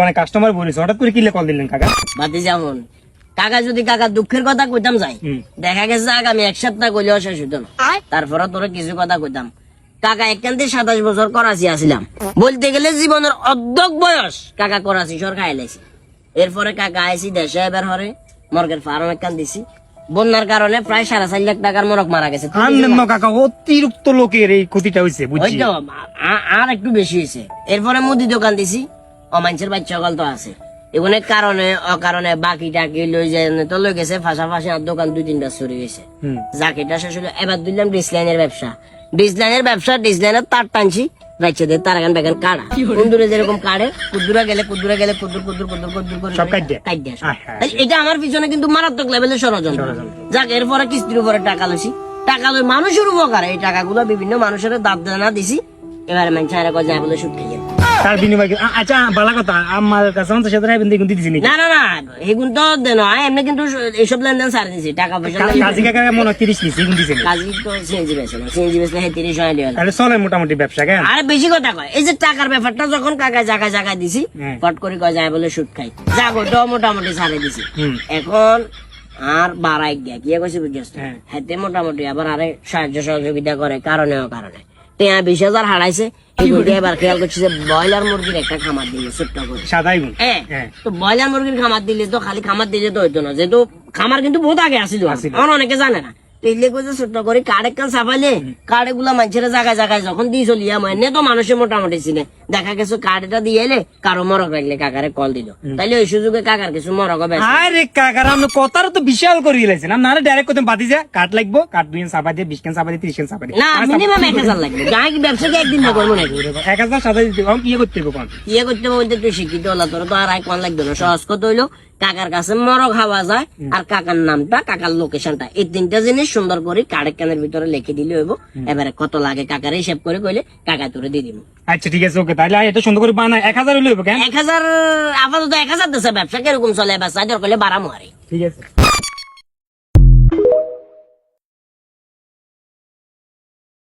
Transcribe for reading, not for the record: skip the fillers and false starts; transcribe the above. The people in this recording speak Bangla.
মানে কাস্টমার বলিস হঠাৎ করে কিলে কল দিলেন কাকা? বাতি যেমন কাকা যদি কাকা দুঃখের কথা কইতাম যাই, দেখা গেছে আগামী এক সপ্তাহ কইলেও শেষ হইতো না। তারপরে তোরা কিছু কথা কইতাম। কাকা এখান থেকে 27 বছর করাচি আসিলাম, বলতে গেলে জীবনের অর্ধেক বয়স কাকা করাচি শহর খাইলাইছি। এরপরে কাকা আইসি দেশে এবার হরে মর্গের ফার্ম একখান দিছি। বন্যার কারণে প্রায় 4.5 লাখ টাকার মরক মারা গেছে। কাকা অতিরিক্ত লোকের এই ক্ষতিটা হয়েছে, বুঝছি। আর একটু বেশি হয়েছে। এরপরে মুদি দোকান দিছি, অমাঞ্চের বাচ্চা গল তো আছে। এগুলো কারণে অকারণে বাকি টাকি লই যায় তো লই গেছে, ফাঁসাফাঁসি আর দোকান 2-3টা চুরি গেছে। জাকিটা শেষ হলো। এবার দিলাম ডিসলাইনের ব্যবসা। ডিসলাইনের তার টানছি রাইছে তার গান বেগান কাড়া কুন্দুরে যেরকম কাড়ে, কুদ্দুরা গেলে কুদ্দুর করে সব কাটে। এটা আমার পিছনে কিন্তু মারাত্মক লেভেলের ষড়যন্ত্র। যাক, এরপরে কিস্তির উপরে টাকা লইছি, টাকা লই মানুষের উপকার। এই টাকাগুলো বিভিন্ন মানুষের দাঁত দানা দিছি। এবারে মানুষ আর যায় বলে সুদ খাইয়ে তার বিনিময়। আচ্ছা, ভালো কথা, আমার কাছে 50,000 টাকা দিতেছি নাকি? না এগুন তো দেন এমনি, কিন্তু এইসব লেনদেন সার দিছি। টাকা পয়সা কাজী কাকা মনে 30 নিছি, এগুন দিছেন? কাজী তো সিএনজি বেচে না, সিএনজি বেচলে 30 টাকা দিও। তাহলে চলে মোটামুটি ব্যবসা কেন? আরে বেশি কথা কয়। এই যে টাকার ব্যাপারটা যখন কাকা জায়গায় দিছি, ফট করে কয় যায় বলে সুদ খাই, যা তো মোটামুটি ছাড়ে দিছি। এখন আর বাড়াই গিয়া কি কইছে বুঝছিস? হাতে মোটামুটি আবার আরে সাহায্য সহযোগিতা করে কারণে 20,000 হারাইছে। এবার খেয়াল করছি যে ব্রয়লার মুরগির একটা খামার দিলে ছোট্ট করে সাদাই। তো ব্রয়লার মুরগির খামার দিলে তো খালি খামার দিলে তো হইতো না, যেহেতু খামার কিন্তু বহুত আগে আসিল, আমার অনেকে জানে না। ছোট্ট করে কার্ড একখান ছাপাইলে কার্ড গুলা মানুষের জায়গায় যখন দিয়ে চলিয়া মানে তো মানুষের মোটামুটি ছিল। দেখা গেছে কার্ডটা দিয়ে এলে কারো মরক লাগলে কাকারে কল দিল, তাইলে ওই সুযোগে কাকার কিছু মরক হবে। আরে কাকার আপনি কথাটা তো বিশাল করে দিয়েছেন। আপনারা ডাইরেক্ট করতেন বাতি যা কার্ড লাগবো, কার্ড 2 ছাপা দিয়ে 20 ছাপা দিয়ে 30 ছাপা দিয়ে না, মিনিমাম 1,000 লাগবে। গায়ে কি ব্যবসাকে একদিন না করবো নাকি? 1,000 সাদা দিতে ইয়ে করতে হবে। কোন ইয়ে করতে হবে বলতে তুই শিক্ষিত হলা, তোর তো আর কোন লাগবে না। সহজ কথা হইলো কাকার কাছে মরক খাওয়া যায় আর কাকার নামটা, কাকার লোকেশনটা, এই 3টা জিনিস সুন্দর করে কার্ডের কানের ভিতরে লিখে দিলে হইব। এবারে কত লাগে কাকার হিসাব করে কইলে কাকা তোরে দিয়ে দিব। আচ্ছা ঠিক আছে, ওকে। তাহলে এটা সুন্দর করে বানায় 1,000 হইলে হবে কেন? 1,000 আপাতত 1,000 দেশে ব্যবসা কিরকম চলে? এবার সাইডর করলে 12 মারে। ঠিক আছে।